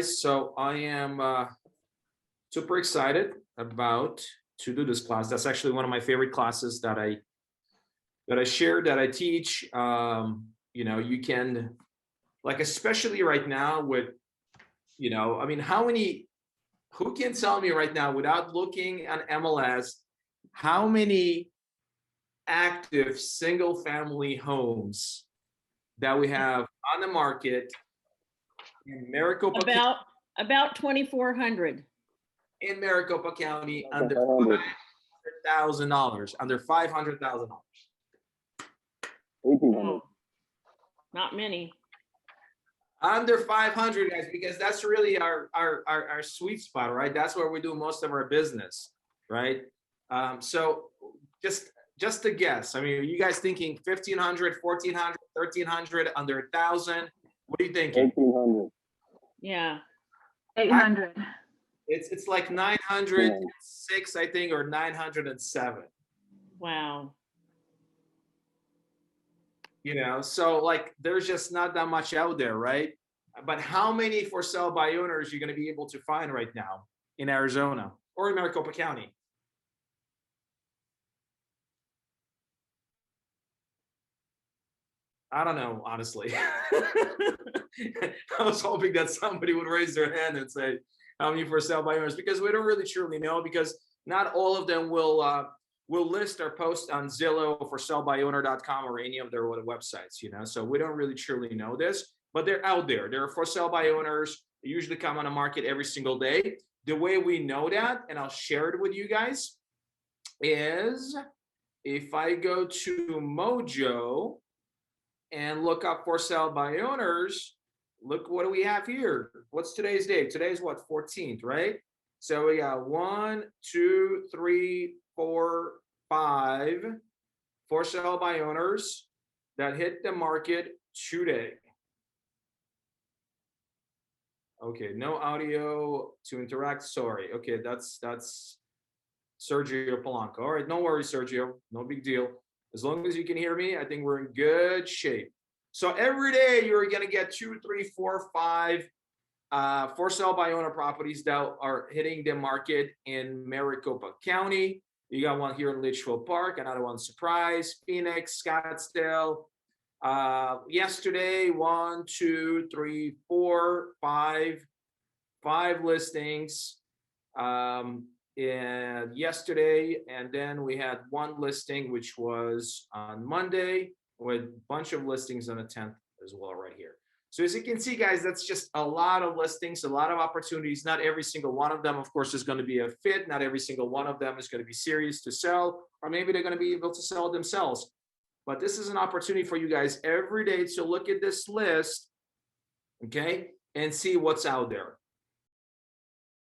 So I am super excited about to do this class. That's actually one of my favorite classes that I share, that I teach. You can, like, especially right now with, I mean, who can tell me right now without looking at MLS, how many active single family homes that we have on the market in Maricopa County, About 2,400. under $500,000, under $500,000. 1,800. Not many. Under 500, guys, because that's really our sweet spot, right? That's where we do most of our business, right? So just a guess. I mean, are you guys thinking 1,500, 1,400, 1,300, under 1,000? What are you thinking? 1,800. Yeah. 800. It's like 906, I think, or 907. Wow. So like there's just not that much out there, right? But how many for sale by owners you're going to be able to find right now in Arizona or in Maricopa County? I don't know, honestly. I was hoping that somebody would raise their hand and say how many for sale by owners, because we don't really truly know, because not all of them will list or post on Zillow, for salebyowner.com, or any of their websites, so we don't really truly know this, but they're out there. They're for sale by owners. They usually come on the market every single day. The way we know that, and I'll share it with you guys, is if I go to Mojo and look up for sale by owners, look, what do we have here? What's today's date? Today's what, 14th, right? So we got 1, 2, 3, 4, 5 for sale by owners that hit the market today. Okay, no audio to interact. Sorry. Okay, that's Sergio Polanco. All right, no worries, Sergio. No big deal. As long as you can hear me, I think we're in good shape. So every day you're going to get 2, 3, 4, 5 for sale by owner properties that are hitting the market in Maricopa County. You got one here in Litchfield Park, another one Surprise, Phoenix, Scottsdale. Yesterday, 1, 2, 3, 4, 5 listings. And yesterday, and then we had one listing, which was on Monday, with a bunch of listings on the 10th as well right here. So as you can see, guys, that's just a lot of listings, a lot of opportunities. Not every single one of them, of course, is going to be a fit. Not every single one of them is going to be serious to sell, or maybe they're going to be able to sell themselves. But this is an opportunity for you guys every day to look at this list, okay, and see what's out there.